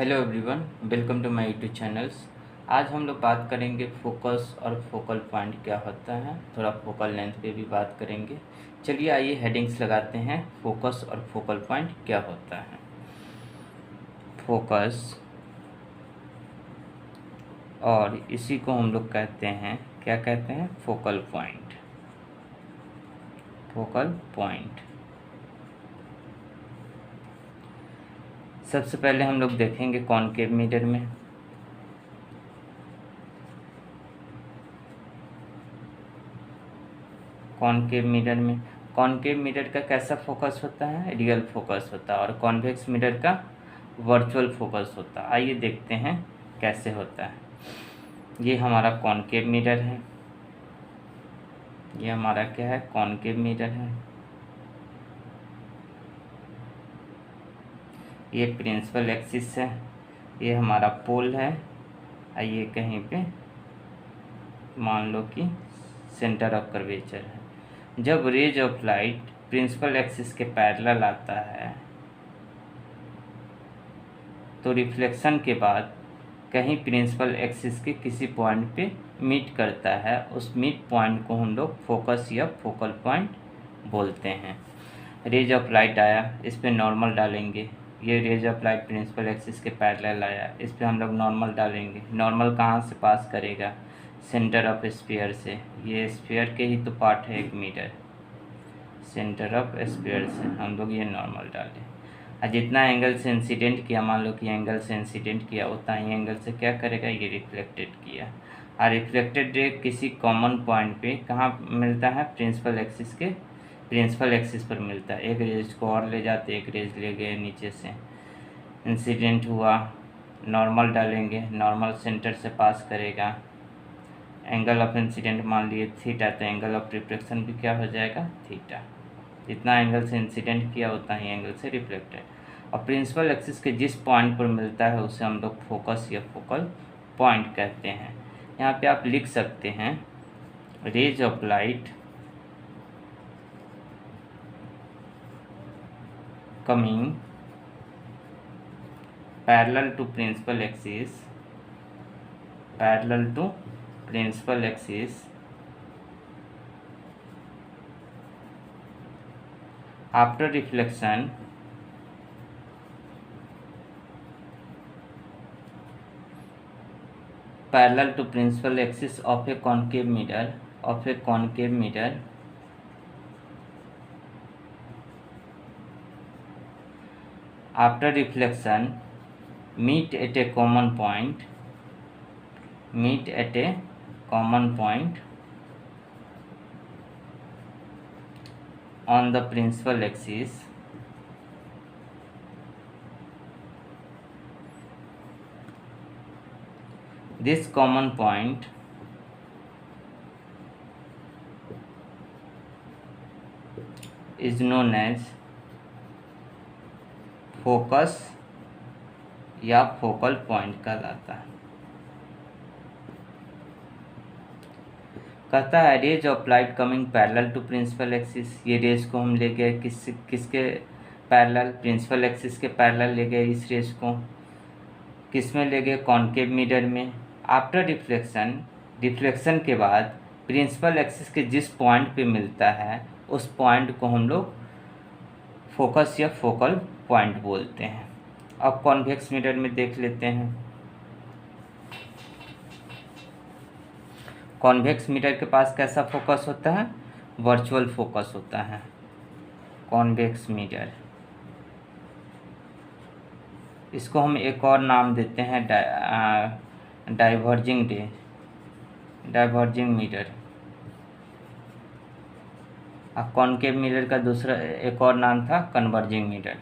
Hello everyone, welcome to my YouTube channels. आज हम लोग बात करेंगे फोकस और फोकल पॉइंट क्या होता है, थोड़ा फोकल लेंथ पे भी बात करेंगे। चलिए आइए हेडिंग्स लगाते हैं। फोकस और फोकल पॉइंट क्या होता है। फोकस, और इसी को हम लोग कहते हैं, क्या कहते हैं, फोकल पॉइंट। फोकल पॉइंट सबसे पहले हम लोग देखेंगे कॉनकेव मिरर में। कॉनकेव मिरर का कैसा फोकस होता है, रियल फोकस होता है, और कॉन्वेक्स मिरर का वर्चुअल फोकस होता है। आइए देखते हैं कैसे होता है। ये हमारा कॉनकेव मिरर है, ये हमारा क्या है, कॉनकेव मिरर है। ये प्रिंसिपल एक्सिस है, ये हमारा पोल है। आइए कहीं पे मान लो कि सेंटर ऑफ कर्वेचर है। जब rays of light principal axis के पैरेलल आता है तो रिफ्लेक्शन के बाद कहीं प्रिंसिपल एक्सिस के किसी पॉइंट पे मीट करता है। उस मीट पॉइंट को हम लोग फोकस या फोकल पॉइंट बोलते हैं। रेज ऑफ लाइट आया, इस पर नॉर्मल डालेंगे। ये rays of light principal axis के पैरेलल आया, इस पर हम लोग नॉर्मल डालेंगे। नॉर्मल कहाँ से पास करेगा, सेंटर ऑफ स्फीयर से। ये स्फीयर के ही तो पार्ट है एक मीटर, सेंटर ऑफ स्फीयर से हम लोग ये नॉर्मल डालें। और जितना एंगल से इंसिडेंट किया, मान लो कि एंगल से इंसिडेंट किया, उतना ही एंगल से क्या करेगा, ये रिफ्लेक्टेड किया। और रिफ्लेक्टेड रे किसी कॉमन पॉइंट पे कहाँ मिलता है, प्रिंसिपल एक्सिस पर मिलता है। एक रेज को और ले जाते, एक रेज ले गए नीचे से, इंसिडेंट हुआ, नॉर्मल डालेंगे। नॉर्मल सेंटर से पास करेगा। एंगल ऑफ इंसिडेंट मान लिए थीटा, तो एंगल ऑफ रिफ्लेक्शन भी क्या हो जाएगा, थीटा। जितना एंगल से इंसिडेंट किया उतना ही एंगल से रिफ्लेक्टेड। और प्रिंसिपल एक्सिस के जिस पॉइंट पर मिलता है उसे हम लोग फोकस या फोकल पॉइंट कहते हैं। यहाँ पे आप लिख सकते हैं, rays of light coming parallel to principal axis after reflection parallel to principal axis of a concave mirror after reflection meet at a common point on the principal axis. This common point is known as focus या focal point कहलाता है। कहता है rays of light coming parallel to principal axis. ये rays को हम ले गए किसके पैरेलल, प्रिंसिपल एक्सिस के पैरेलल ले गए। इस रेज को किस में ले गए, कॉनकेव मिरर में। आफ्टर रिफ्लेक्शन के बाद प्रिंसिपल एक्सिस के जिस पॉइंट पे मिलता है उस पॉइंट को हम लोग फोकस या फोकल पॉइंट बोलते हैं। अब कॉन्वेक्स मिरर में देख लेते हैं। कॉन्वेक्स मिरर के पास कैसा फोकस होता है, वर्चुअल फोकस होता है। कॉन्वेक्स मिरर, इसको हम एक और नाम देते हैं डाइवर्जिंग मिरर। अब कॉनकेव मिरर का दूसरा एक और नाम था कन्वर्जिंग मिरर।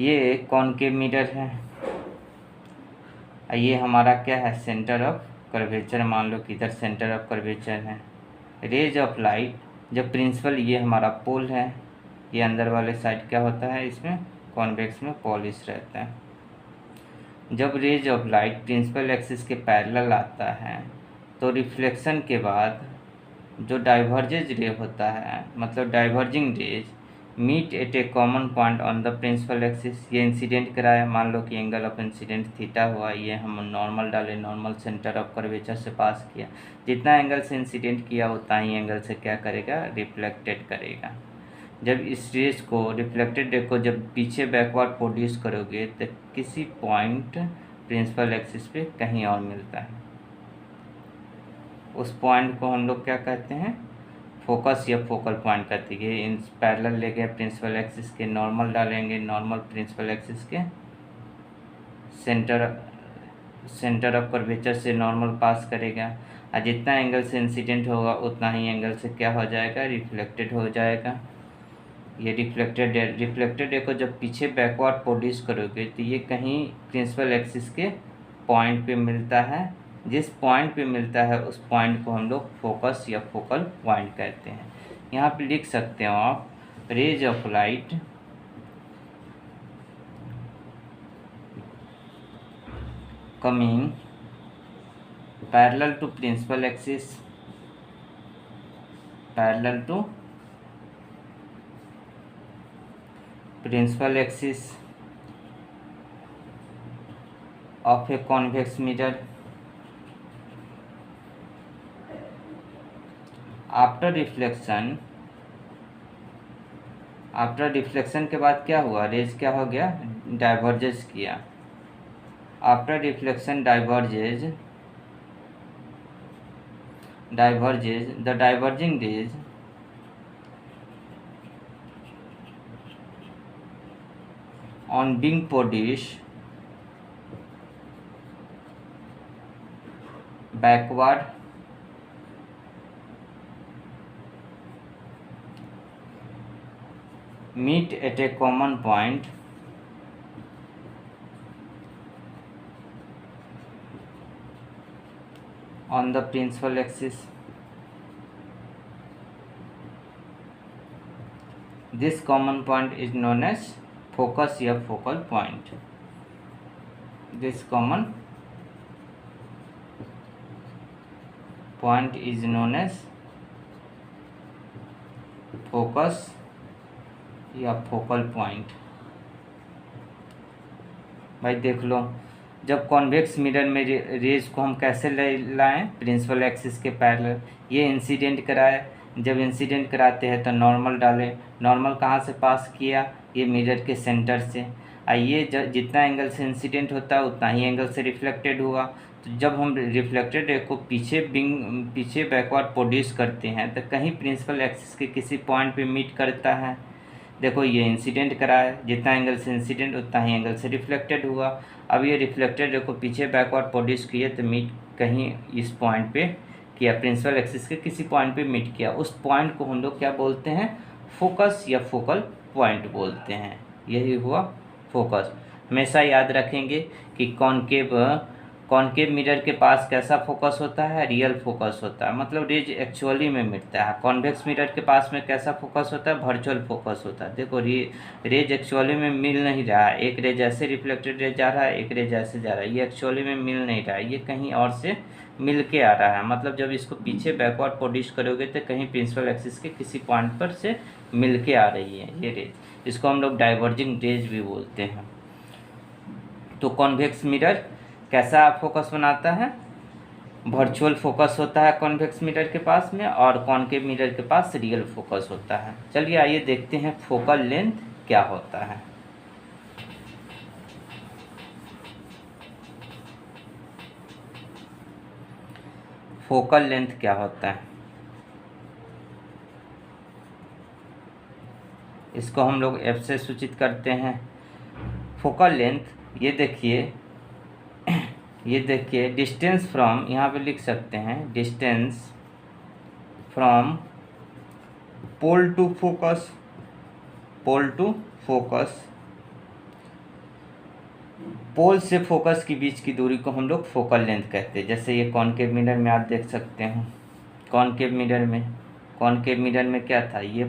ये कॉनकेव मिरर है, ये हमारा क्या है, सेंटर ऑफ कर्वेचर। मान लो कि इधर सेंटर ऑफ कर्वेचर है। रेज ऑफ लाइट, जब प्रिंसिपल, ये हमारा पोल है, ये अंदर वाले साइड क्या होता है, इसमें कॉन्वेक्स में पॉलिश रहता है। जब rays of light principal axis के पैरेलल आता है तो रिफ्लेक्शन के बाद जो डाइवर्जेज रे होता है, मतलब diverging rays, meet at a common point on the principal axis. ये इंसिडेंट कराया, मान लो कि एंगल ऑफ इंसिडेंट थीटा हुआ, ये हम नॉर्मल डाले, नॉर्मल सेंटर ऑफ कर्वेचर से पास किया, जितना एंगल से इंसिडेंट किया उतना ही एंगल से क्या करेगा, रिफ्लेक्टेड करेगा। जब इस रेज को, रिफ्लेक्टेड रे को जब पीछे बैकवर्ड प्रोड्यूस करोगे तो किसी पॉइंट प्रिंसिपल एक्सिस पे कहीं और मिलता है, उस पॉइंट को हम लोग क्या कहते हैं, फोकस या फोकल पॉइंट कहते हैं। इन पैरेलल ले गए प्रिंसिपल एक्सिस के, नॉर्मल डालेंगे, नॉर्मल प्रिंसिपल एक्सिस के सेंटर ऑफ कर्वेचर से नॉर्मल पास करेगा, और जितना एंगल से इंसिडेंट होगा उतना ही एंगल से क्या हो जाएगा, रिफ्लेक्टेड हो जाएगा। ये रिफ्लेक्टेड रे को जब पीछे बैकवर्ड प्रोड्यूस करोगे तो ये कहीं प्रिंसिपल एक्सिस के पॉइंट पे मिलता है। जिस पॉइंट पे मिलता है उस पॉइंट को हम लोग फोकस या फोकल पॉइंट कहते हैं। यहाँ पे लिख सकते हो आप, rays of light coming parallel to principal axis, parallel to principal axis of a convex mirror after reflection के बाद क्या हुआ, रेज क्या हो गया, डाइवर्जेस किया। After reflection diverges the diverging rays on being produced backward meet at a common point on the principal axis. This common point is known as focus या focal point. This common point is known as focus या focal point. भाई देख लो, जब convex mirror में raise को हम कैसे लाएं, प्रिंसिपल एक्सिस के पैरेलल, ये इंसिडेंट कराए। जब इंसिडेंट कराते हैं तो नॉर्मल डालें, नॉर्मल कहाँ से पास किया, ये मिरर के सेंटर से। आइए, जितना एंगल से इंसिडेंट होता है उतना ही एंगल से रिफ्लेक्टेड हुआ। तो जब हम रिफ्लेक्टेड रे को पीछे बैकवर्ड प्रोड्यूस करते हैं तो कहीं प्रिंसिपल एक्सिस के किसी पॉइंट पे मीट करता है। देखो ये इंसिडेंट करा है, जितना एंगल से इंसिडेंट उतना ही एंगल से रिफ्लेक्टेड हुआ। अब ये रिफ्लेक्टेड रे को पीछे बैकवर्ड प्रोड्यूस किए तो मीट कहीं इस पॉइंट पे किया, प्रिंसिपल एक्सिस के किसी पॉइंट पे मीट किया। उस पॉइंट को हम लोग क्या बोलते हैं, फोकस या फोकल पॉइंट बोलते हैं। यही हुआ फोकस। हमेशा याद रखेंगे कि कॉनकेव मिरर के पास कैसा फोकस होता है, रियल फोकस होता है, मतलब रेज एक्चुअली में मिलता है। कॉन्वेक्स मिरर के पास में कैसा फोकस होता है, वर्चुअल फोकस होता है। देखो रेज एक्चुअली में मिल नहीं रहा है, एक रेज ऐसे रिफ्लेक्टेड रेज जा रहा है, एक रेज ऐसे जा रहा है, ये एक्चुअली में मिल नहीं रहा है, ये कहीं और से मिल के आ रहा है। मतलब जब इसको पीछे बैकवर्ड प्रोड्यूस करोगे तो कहीं प्रिंसिपल एक्सिस के किसी पॉइंट पर से मिल के आ रही है ये रेज, इसको हम लोग डाइवर्जिंग रेज भी बोलते हैं। तो कॉन्वेक्स मिरर कैसा फोकस बनाता है, वर्चुअल फोकस होता है कॉन्वेक्स मिरर के पास में, और कॉनकेव मिरर के पास रियल फोकस होता है। चलिए आइए देखते हैं फोकल लेंथ क्या होता है। फोकल लेंथ क्या होता है, इसको हम लोग एफ से सूचित करते हैं। फोकल लेंथ ये देखिए डिस्टेंस फ्रॉम, यहाँ पे लिख सकते हैं distance from pole to focus, pole से फोकस के बीच की दूरी को हम लोग फोकल लेंथ कहते हैं। जैसे ये कॉनकेव मिरर में आप देख सकते हैं, कॉनकेव मिरर में क्या था, ये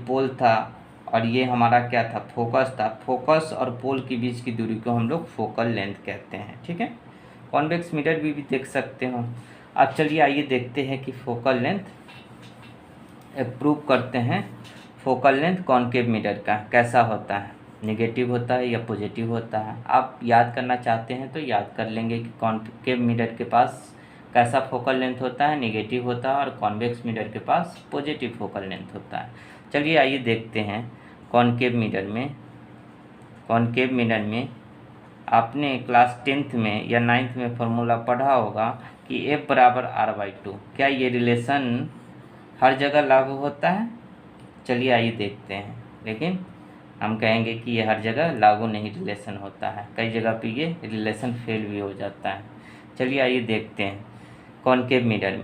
पोल था और ये हमारा क्या था, फोकस था। फोकस और पोल के बीच की दूरी को हम लोग फोकल लेंथ कहते हैं, ठीक है। कॉन्वेक्स मिरर भी देख सकते हो। अब चलिए आइए देखते हैं कि फोकल लेंथ प्रूव करते हैं फोकल लेंथ कॉनकेव मिरर का कैसा होता है, नेगेटिव होता है या पॉजिटिव होता है। आप याद करना चाहते हैं तो याद कर लेंगे कि कॉनकेव मिरर के पास कैसा फोकल लेंथ होता है, नेगेटिव होता है, और कॉन्वेक्स मिरर के पास पॉजिटिव फोकल लेंथ होता है। चलिए आइए देखते हैं कॉनकेव मिरर में आपने क्लास 10th में या 9th में फॉर्मूला पढ़ा होगा कि F बराबर R/2। क्या ये रिलेशन हर जगह लागू होता है? चलिए आइए देखते हैं। लेकिन हम कहेंगे कि ये हर जगह लागू नहीं रिलेशन होता है, कई जगह पे ये रिलेशन फेल भी हो जाता है। चलिए आइए देखते हैं कॉनकेव मिरर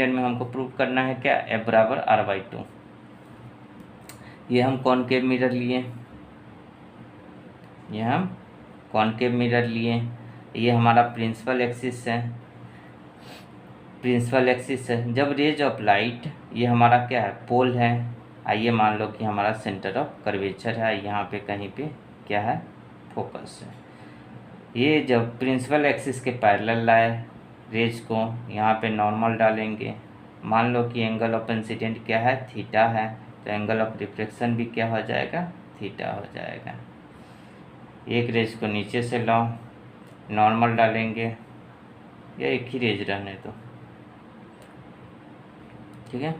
में हमको प्रूव करना है क्या, F बराबर R/2। ये हम कॉनकेव मिरर लिए, ये हमारा प्रिंसिपल एक्सिस है। जब रेज ऑफ लाइट, ये हमारा क्या है, पोल है। आइए मान लो कि हमारा सेंटर ऑफ कर्वेचर है, यहाँ पे कहीं पे क्या है, फोकस है। ये जब प्रिंसिपल एक्सिस के पैरेलल लाए रेज को, यहाँ पे नॉर्मल डालेंगे। मान लो कि एंगल ऑफ इंसिडेंट क्या है, थीटा है, तो एंगल ऑफ रिफ्लेक्शन भी क्या हो जाएगा, थीटा हो जाएगा। एक रेज को नीचे से लाओ, नॉर्मल डालेंगे, या एक ही रेज रहने दो, ठीक है।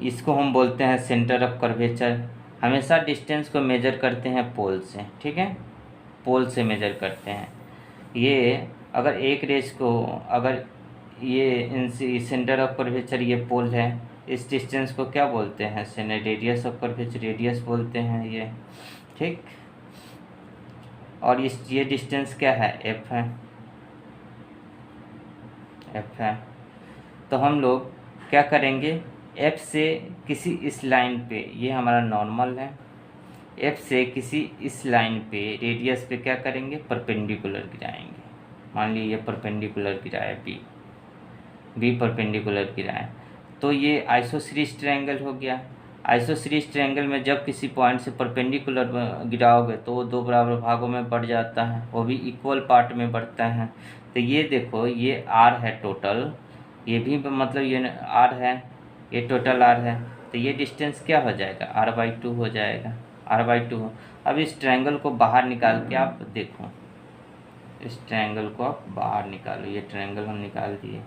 इसको हम बोलते हैं सेंटर ऑफ कर्वेचर। हमेशा डिस्टेंस को मेजर करते हैं पोल से, ठीक है, पोल से मेजर करते हैं। ये अगर एक रेज को, अगर ये सेंटर ऑफ कर्वेचर ये पोल है, इस डिस्टेंस को क्या बोलते हैं, रेडियस ऑफ कर्वेचर, रेडियस बोलते हैं ये, ठीक। और ये डिस्टेंस क्या है, एफ है। तो हम लोग क्या करेंगे, एफ से किसी इस लाइन पे, ये हमारा नॉर्मल है, एफ से किसी इस लाइन पे रेडियस पे क्या करेंगे, परपेंडिकुलर गिराएंगे। मान लीजिए ये परपेंडिकुलर गिरा है, बी परपेंडिकुलर गिरा है, तो ये आइसोसीरीज ट्रायंगल हो गया। आइसोसीरीज ट्रायंगल में जब किसी पॉइंट से परपेंडिकुलर गिराओगे तो वो दो बराबर भागों में बढ़ जाता है, वो भी इक्वल पार्ट में बढ़ता है। तो ये देखो, ये आर है टोटल, ये भी मतलब ये आर है, ये टोटल आर है, तो ये डिस्टेंस क्या हो जाएगा, R/2 हो जाएगा, R/2। अब इस ट्रायंगल को बाहर निकाल के आप देखो, इस ट्रायंगल को आप बाहर निकालो, ये ट्रायंगल हम निकाल दिए,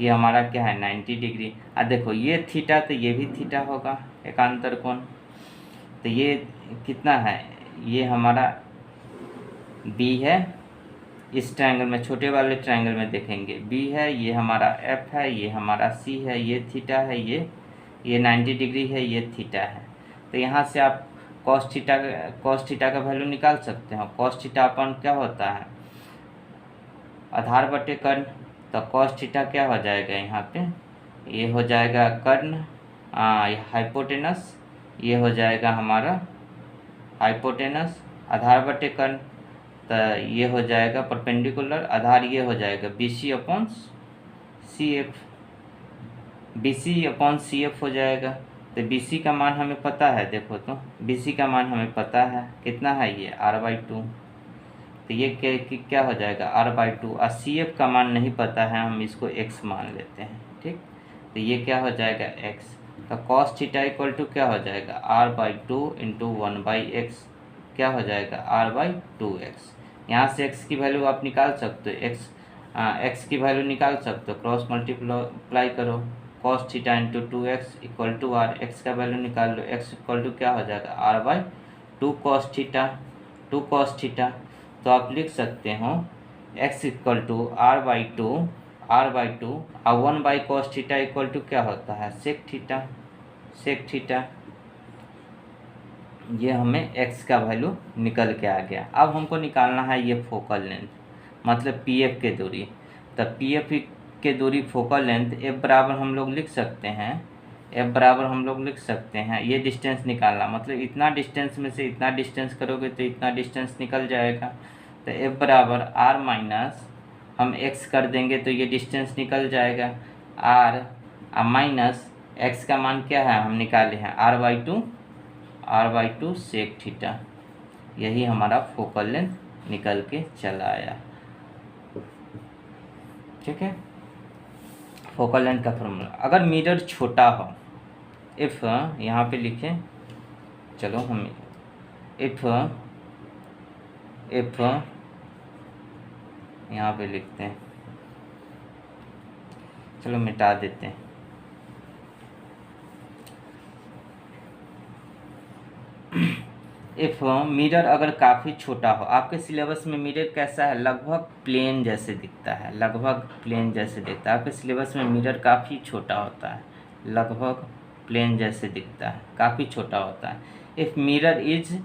ये हमारा क्या है, 90 डिग्री। अब देखो ये थीटा, तो ये भी थीटा होगा, एकांतर कोण। तो ये कितना है, ये हमारा बी है, इस ट्रायंगल में, छोटे वाले ट्रायंगल में देखेंगे बी है, ये हमारा एफ है, ये हमारा सी है, ये थीटा है, ये 90 डिग्री है, ये थीटा है। तो यहाँ से आप कॉस थीटा का वैल्यू निकाल सकते हो। कॉस थीटा अपन क्या होता है, आधार बटे कर्ण। तो कॉस थीटा क्या हो जाएगा, यहाँ पे ये हो जाएगा कर्ण, हाइपोटेनस, ये हो जाएगा हमारा हाइपोटेनस, आधार बटे कर्ण, तो ये हो जाएगा परपेंडिकुलर, आधार ये हो जाएगा BC अपॉन CF हो जाएगा। तो BC का मान हमें पता है, देखो तो BC का मान हमें पता है, कितना है ये, R/2। तो ये क्या हो जाएगा, R/2। और CF का मान नहीं पता है, हम इसको x मान लेते हैं, ठीक। तो ये क्या हो जाएगा, x। तो cos थीटा इक्वल टू क्या हो जाएगा, R/2 इंटू 1/x, क्या हो जाएगा, R/2x। यहाँ से x की वैल्यू आप निकाल सकते हो, x की वैल्यू निकाल सकते हो, क्रॉस मल्टीप्लाई करो, cos theta into 2x equal to r, x का वैल्यू निकाल लो, x इक्वल टू क्या हो जाएगा, R/2 cos थीटा। तो आप लिख सकते हो x इक्वल टू R/2 और 1/cos थीटा इक्वल टू क्या होता है, सेक थीटा। ये हमें x का वैल्यू निकल के आ गया। अब हमको निकालना है ये फोकल लेंथ, मतलब PF के दूरी। तब PF के दूरी फोकल लेंथ F बराबर हम लोग लिख सकते हैं, ये डिस्टेंस निकालना, मतलब इतना डिस्टेंस में से इतना डिस्टेंस करोगे तो इतना डिस्टेंस निकल जाएगा। तो F बराबर R माइनस, हम x कर देंगे तो ये डिस्टेंस निकल जाएगा, R माइनस x का मान क्या है, हम निकाले हैं R/2 सेक थीटा। यही हमारा फोकल लेंथ निकल के चला आया, ठीक है। फोकल लेंथ का फॉर्मूला, अगर मिरर छोटा हो इफ़ यहाँ पे लिखें, चलो हम इफ़ यहाँ पे लिखते हैं, चलो मिटा देते हैं। इफ़ मिरर अगर काफ़ी छोटा हो, आपके सिलेबस में मिरर कैसा है, लगभग प्लेन जैसे दिखता है, लगभग प्लेन जैसे दिखता है। आपके सिलेबस में मिरर काफ़ी छोटा होता है, लगभग प्लेन जैसे दिखता है, काफ़ी छोटा होता है। इफ़ मिरर इज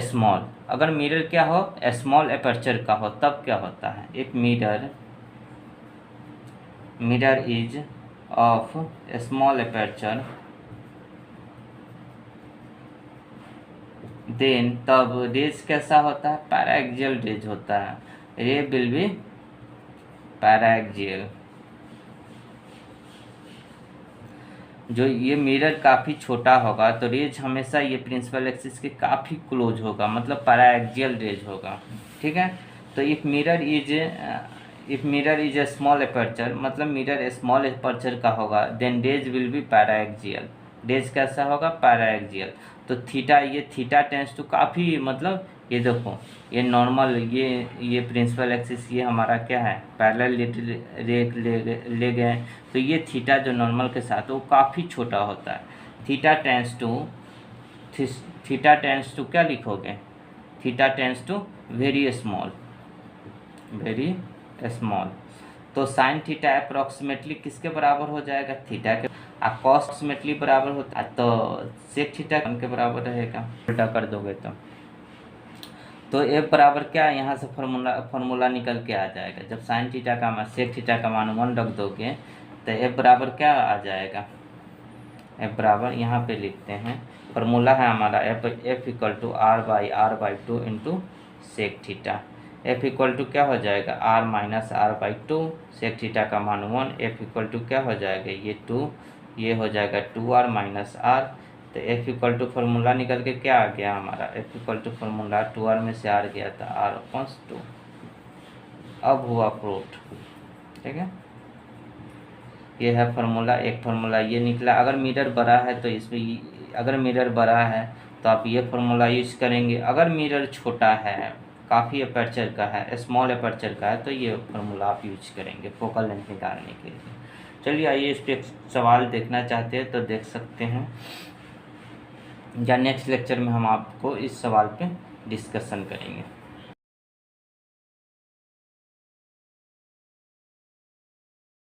स्मॉल, अगर मिरर क्या हो, स्मॉल अपर्चर का हो, तब क्या होता है। If mirror is of small aperture, then तब रेज कैसा होता है, पैराएक्सियल रेज होता है। रे विल बी पैराएक्सियल। जो ये मिरर काफ़ी छोटा होगा तो रेज हमेशा ये प्रिंसिपल एक्सिस के काफ़ी क्लोज होगा, मतलब पैराएक्सियल रेज होगा, ठीक है। तो if mirror is a small aperture, मतलब मिरर स्मॉल अपर्चर का होगा, then rays will be paraxial. Rays कैसा होगा, पैराएक्सियल। तो थीटा, ये थीटा टेंस टू काफ़ी, मतलब ये देखो, ये नॉर्मल, ये प्रिंसिपल एक्सिस, ये हमारा क्या है, पैरेलल ले गए, तो ये थीटा जो नॉर्मल के साथ वो काफ़ी छोटा होता है। थीटा टेंस टू क्या लिखोगे, theta tends to very small, very small. तो साइन थीटा अप्रॉक्सीमेटली किसके बराबर हो जाएगा, थीटा के। कॉस अप्रॉक्सीमेटली बराबर होता है, तो सेक थीटा के बराबर रहेगा, उल्टा कर दोगे तो एफ बराबर क्या है, यहाँ से फॉर्मूला निकल के आ जाएगा। जब साइन थीटा का मान, सेक थीटा का मान 1 रख दोगे तो एफ बराबर क्या आ जाएगा, एफ बराबर यहाँ पे लिखते हैं, फॉर्मूला है हमारा F equal to r/r/2 into sec theta. F equal to क्या हो जाएगा, r-r/2, सेक थीटा का मान 1, एफ इक्वल टू क्या हो जाएगा, ये 2, ये हो जाएगा 2r-r। तो एफ इक्वल टू फॉर्मूला निकल के क्या आ गया हमारा, F equal to formula 2r में से r गया था r/2। अब हुआ प्रूफ, ठीक है। ये है फार्मूला, एक फार्मूला ये निकला। अगर मिरर बड़ा है तो इसमें, अगर मिरर बड़ा है तो आप ये फार्मूला यूज करेंगे। अगर मिरर छोटा है, काफ़ी अपर्चर का है, स्मॉल अपर्चर का है, तो ये फार्मूला आप यूज करेंगे फोकल लेंथ निकालने के लिए। चलिए आइए इस पर एक सवाल देखना चाहते हैं तो देख सकते हैं, या नेक्स्ट लेक्चर में हम आपको इस सवाल पे डिस्कशन करेंगे।